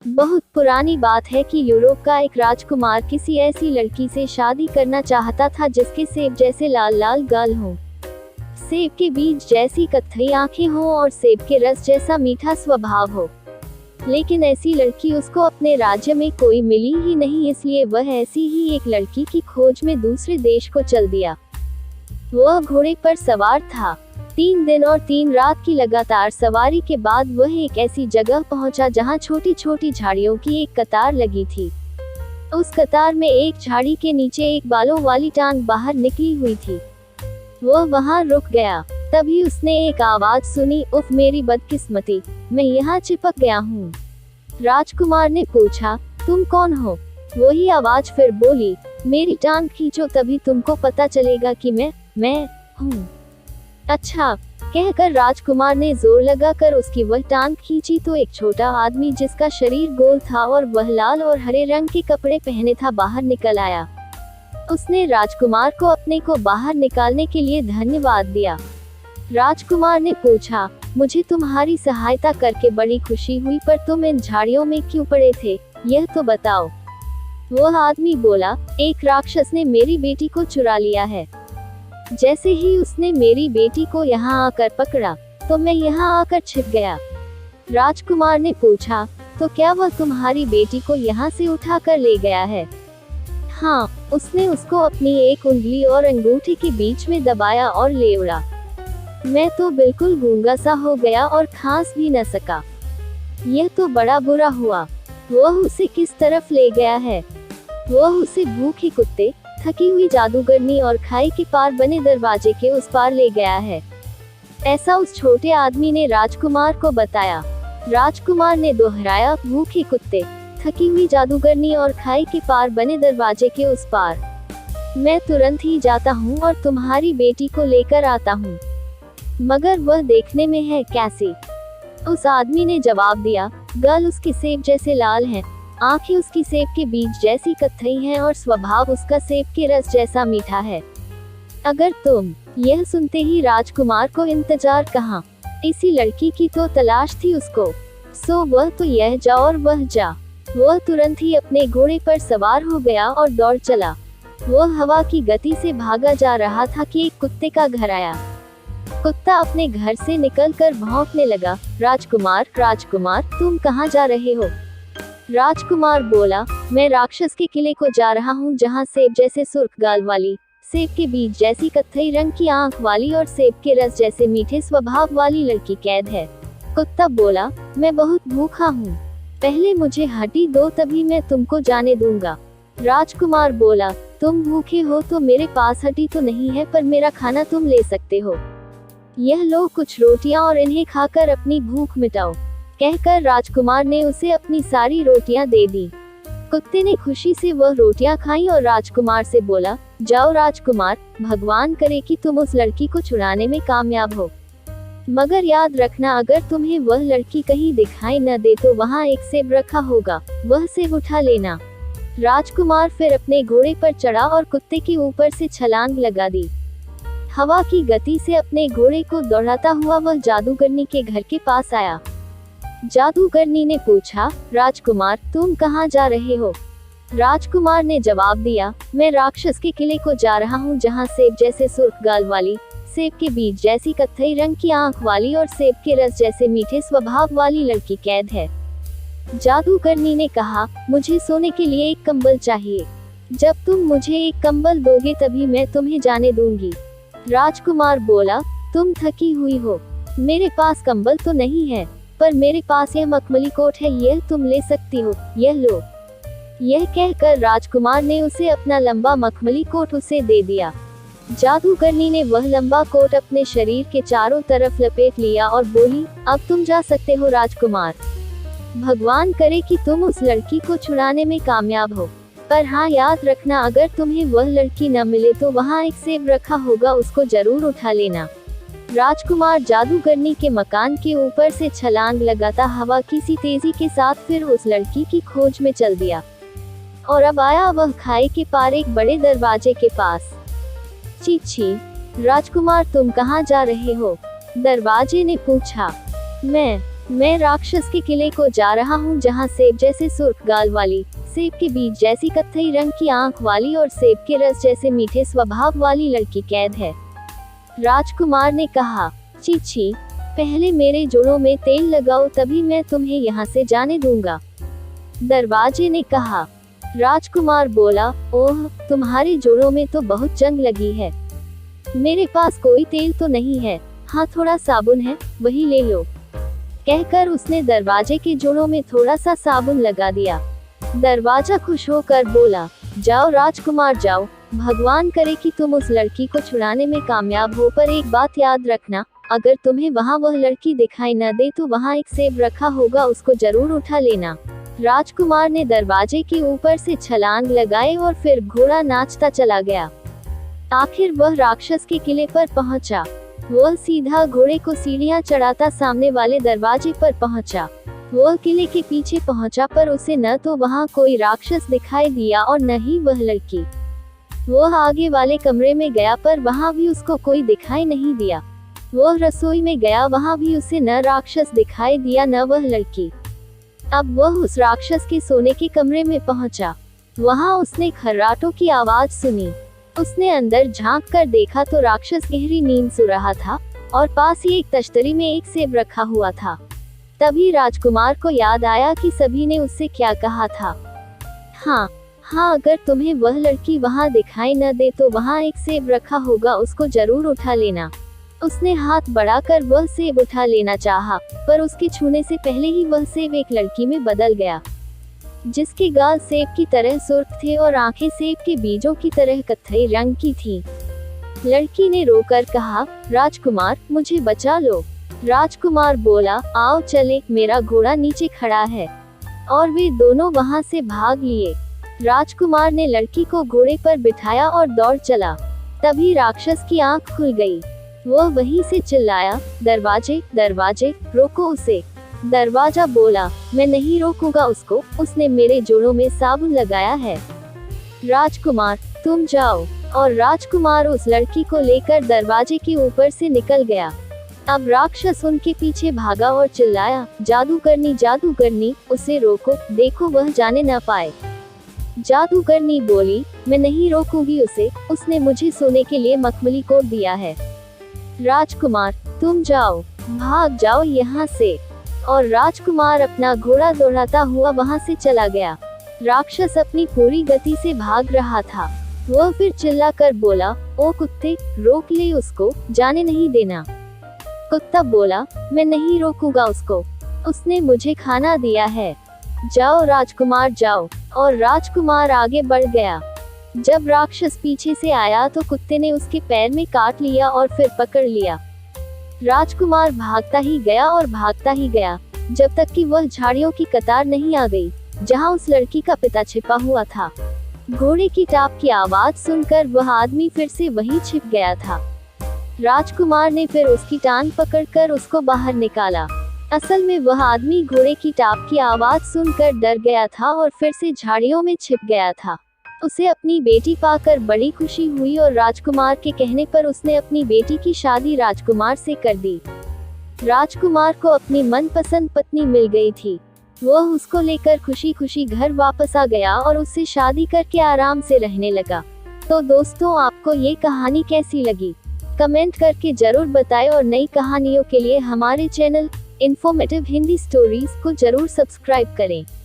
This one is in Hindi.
बहुत पुरानी बात है कि यूरोप का एक राजकुमार किसी ऐसी लड़की से शादी करना चाहता था जिसके सेब जैसे लाल लाल गाल हों, सेब के बीज जैसी कत्थई आंखें हों और सेब के रस जैसा मीठा स्वभाव हो। लेकिन ऐसी लड़की उसको अपने राज्य में कोई मिली ही नहीं, इसलिए वह ऐसी ही एक लड़की की खोज में दूसरे देश को चल दिया। वह घोड़े पर सवार था। 3 दिन और 3 रात की लगातार सवारी के बाद वह एक ऐसी जगह पहुंचा जहां छोटी छोटी झाड़ियों की एक कतार लगी थी। उस कतार में एक झाड़ी के नीचे एक बालों वाली टांग बाहर निकली हुई थी। वह वहां रुक गया। तभी उसने एक आवाज सुनी, उफ मेरी बदकिस्मती, मैं यहाँ चिपक गया हूँ। राजकुमार ने पूछा, तुम कौन हो? वही आवाज फिर बोली, मेरी टांग खींचो तभी तुमको पता चलेगा कि मैं हूँ। अच्छा, कहकर राजकुमार ने जोर लगाकर उसकी वह टांग खींची तो एक छोटा आदमी जिसका शरीर गोल था और वह लाल और हरे रंग के कपड़े पहने था बाहर निकल आया। उसने राजकुमार को अपने को बाहर निकालने के लिए धन्यवाद दिया। राजकुमार ने पूछा, मुझे तुम्हारी सहायता करके बड़ी खुशी हुई, पर तुम इन झाड़ियों में क्यों पड़े थे, यह तो बताओ। वह आदमी बोला, एक राक्षस ने मेरी बेटी को चुरा लिया है। जैसे ही उसने मेरी बेटी को यहाँ आकर पकड़ा तो मैं यहाँ आकर छिप गया। राजकुमार ने पूछा, तो क्या वह तुम्हारी बेटी को यहाँ से उठा कर ले गया है? हाँ, उसने उसको अपनी एक उंगली और अंगूठे के बीच में दबाया और ले उड़ा। मैं तो बिल्कुल गूंगा सा हो गया और खांस भी न सका। यह तो बड़ा बुरा हुआ। वह उसे किस तरफ ले गया है? वह उसे भूखे कुत्ते, थकी हुई जादूगरनी और खाई के पार बने दरवाजे के उस पार ले गया है। ऐसा उस छोटे आदमी ने राजकुमार को बताया। राजकुमार ने दोहराया, भूखे कुत्ते, थकी हुई जादूगरनी और खाई के पार बने दरवाजे के उस पार। मैं तुरंत ही जाता हूँ और तुम्हारी बेटी को लेकर आता हूँ, मगर वह देखने में है कैसी? उस आदमी ने जवाब दिया, गाल उसके सेब जैसे लाल हैं, आंखें उसकी सेब के बीज जैसी कत्थई हैं और स्वभाव उसका सेब के रस जैसा मीठा है। अगर तुम यह सुनते ही राजकुमार को इंतजार कहाँ, इसी लड़की की तो तलाश थी उसको। सो वह तो यह जा और वह जा। वह तुरंत ही अपने घोड़े पर सवार हो गया और दौड़ चला। वह हवा की गति से भागा जा रहा था कि एक कुत्ते का घर आया। कुत्ता अपने घर से निकलकर भौंकने लगा, राजकुमार, राजकुमार, तुम कहाँ जा रहे हो? राजकुमार बोला, मैं राक्षस के किले को जा रहा हूँ जहाँ सेब जैसे सुर्ख गाल वाली, सेब के बीज जैसी कत्थई रंग की आंख वाली और सेब के रस जैसे मीठे स्वभाव वाली लड़की कैद है। कुत्ता बोला, मैं बहुत भूखा हूँ, पहले मुझे हड्डी दो तभी मैं तुमको जाने दूंगा। राजकुमार बोला, तुम भूखे हो तो मेरे पास हड्डी तो नहीं है, पर मेरा खाना तुम ले सकते हो। यह लो कुछ रोटियां और इन्हें खाकर अपनी भूख मिटाओ। कहकर राजकुमार ने उसे अपनी सारी रोटियां दे दी। कुत्ते ने खुशी से वह रोटियां खाई और राजकुमार से बोला, जाओ राजकुमार, भगवान करे कि तुम उस लड़की को छुड़ाने में कामयाब हो। मगर याद रखना, अगर तुम्हें वह लड़की कहीं दिखाई न दे तो वहाँ एक सेब रखा होगा, वह सेब उठा लेना। राजकुमार फिर अपने घोड़े पर चढ़ा और कुत्ते के ऊपर से छलांग लगा दी। हवा की गति से अपने घोड़े को दौड़ाता हुआ वह जादूगरनी के घर के पास आया। जादूगरनी ने पूछा, राजकुमार, तुम कहाँ जा रहे हो? राजकुमार ने जवाब दिया, मैं राक्षस के किले को जा रहा हूँ जहाँ सेब जैसे सुर्ख गाल वाली, सेब के बीज जैसी कत्थई रंग की आंख वाली और सेब के रस जैसे मीठे स्वभाव वाली लड़की कैद है। जादूगरनी ने कहा, मुझे सोने के लिए एक कंबल चाहिए। जब तुम मुझे एक कंबल दोगे तभी मैं तुम्हें जाने दूंगी। राजकुमार बोला, तुम थकी हुई हो, मेरे पास कंबल तो नहीं है, पर मेरे पास यह मखमली कोट है, यह तुम ले सकती हो, यह लो। यह कहकर राजकुमार ने उसे अपना लंबा मखमली कोट उसे दे दिया। जादूगरनी ने वह लंबा कोट अपने शरीर के चारों तरफ लपेट लिया और बोली, अब तुम जा सकते हो राजकुमार। भगवान करे कि तुम उस लड़की को छुड़ाने में कामयाब हो, पर हाँ याद रखना, अगर तुम्हें वह लड़की न मिले तो वहाँ एक सेब रखा होगा, उसको जरूर उठा लेना। राजकुमार जादूगरनी के मकान के ऊपर से छलांग लगाता हवा की सी तेजी के साथ फिर उस लड़की की खोज में चल दिया। और अब आया वह खाई के पार एक बड़े दरवाजे के पास। छी, राजकुमार तुम कहाँ जा रहे हो? दरवाजे ने पूछा। मैं मैं राक्षस के किले को जा रहा हूँ जहाँ सेब जैसे सुर्ख गाल वाली, सेब के बीज जैसी कत्थई रंग की आंख वाली और सेब के रस जैसे मीठे स्वभाव वाली लड़की कैद है। राजकुमार ने कहा, चीची, पहले मेरे जोड़ों में तेल लगाओ तभी मैं तुम्हें यहाँ से जाने दूंगा। दरवाजे ने कहा। राजकुमार बोला, ओह, तुम्हारे जोड़ों में तो बहुत जंग लगी है। मेरे पास कोई तेल तो नहीं है, हाँ थोड़ा साबुन है, वही ले लो। कहकर उसने दरवाजे के जोड़ों में थोड़ा सा साबुन लगा दिया। दरवाजा खुश होकर बोला, जाओ राजकुमार जाओ, भगवान करे कि तुम उस लड़की को छुड़ाने में कामयाब हो, पर एक बात याद रखना, अगर तुम्हें वहाँ वह लड़की दिखाई न दे तो वहाँ एक सेब रखा होगा, उसको जरूर उठा लेना। राजकुमार ने दरवाजे के ऊपर से छलांग लगाए और फिर घोड़ा नाचता चला गया। आखिर वह राक्षस के किले पर पहुंचा। वह सीधा घोड़े को सीढ़ियां चढ़ाता सामने वाले दरवाजे पर पहुंचा। वह किले के पीछे पहुंचा पर उसे न तो वहां कोई राक्षस दिखाई दिया और न ही वह लड़की। वह आगे वाले कमरे में गया पर वहां भी उसको कोई दिखाई नहीं दिया। वह रसोई में गया, वहां भी उसे न राक्षस दिखाई दिया न वह लड़की। अब वह उस राक्षस के सोने के कमरे में पहुंचा। वहां उसने खर्राटों की आवाज सुनी। उसने अंदर झांक कर देखा तो राक्षस गहरी नींद सो रहा था और पास ही एक तश्तरी में एक सेब रखा हुआ था। तभी राजकुमार को याद आया कि सभी ने उससे क्या कहा था। हाँ, अगर तुम्हें वह लड़की वहाँ दिखाई न दे तो वहाँ एक सेब रखा होगा, उसको जरूर उठा लेना। उसने हाथ बढ़ाकर वह सेब उठा लेना चाहा, पर उसके छूने से पहले ही वह सेब एक लड़की में बदल गया, जिसके गाल सेब की तरह सुर्ख थे और आंखें सेब के बीजों की तरह कत्थई रंग की थीं। लड़की ने रोकर कहा, राजकुमार, मुझे बचा लो। राजकुमार बोला, आओ चले, मेरा घोड़ा नीचे खड़ा है। और वे दोनों वहां से भाग लिए। राजकुमार ने लड़की को घोड़े पर बिठाया और दौड़ चला। तभी राक्षस की आंख खुल गई। वह वहीं से चिल्लाया, दरवाजे, दरवाजे, रोको उसे। दरवाजा बोला, मैं नहीं रोकूंगा उसको, उसने मेरे जोड़ों में साबुन लगाया है। राजकुमार, तुम जाओ। और राजकुमार उस लड़की को लेकर दरवाजे के ऊपर से निकल गया। अब राक्षस उनके पीछे भागा और चिल्लाया, जादूगरनी, उसे रोको, देखो वह जाने न पाए। जादूगरनी बोली, मैं नहीं रोकूंगी उसे, उसने मुझे सोने के लिए मखमली कोट दिया है। राजकुमार, तुम जाओ, भाग जाओ यहाँ से। और राजकुमार अपना घोड़ा दौड़ाता हुआ वहां से चला गया। राक्षस अपनी पूरी गति से भाग रहा था। वह फिर चिल्लाकर बोला, ओ कुत्ते, रोक ले उसको, जाने नहीं देना। कुत्ता बोला, मैं नहीं रोकूंगा उसको, उसने मुझे खाना दिया है। जाओ राजकुमार जाओ। और राजकुमार आगे बढ़ गया। जब राक्षस पीछे से आया तो कुत्ते ने उसके पैर में काट लिया और फिर पकड़ लिया। राजकुमार भागता ही गया और भागता ही गया, जब तक कि वह झाड़ियों की कतार नहीं आ गई, जहां उस लड़की का पिता छिपा हुआ था। घोड़े की टाप की आवाज सुनकर वह आदमी फिर से वहीं छिप गया था। राजकुमार ने फिर उसकी टांग पकड़कर उसको बाहर निकाला। असल में वह आदमी घोड़े की टाप की आवाज सुनकर डर गया था और फिर से झाड़ियों में छिप गया था। उसे अपनी बेटी पाकर बड़ी खुशी हुई और राजकुमार के कहने पर उसने अपनी बेटी की शादी राजकुमार से कर दी। राजकुमार को अपनी मनपसंद पत्नी मिल गई थी। वह उसको लेकर खुशी खुशी घर वापस आ गया और उससे शादी करके आराम से रहने लगा। तो दोस्तों, आपको ये कहानी कैसी लगी? कमेंट करके जरूर बताएं और नई कहानियों के लिए हमारे चैनल इन्फॉर्मेटिव हिंदी स्टोरीज को जरूर सब्सक्राइब करें।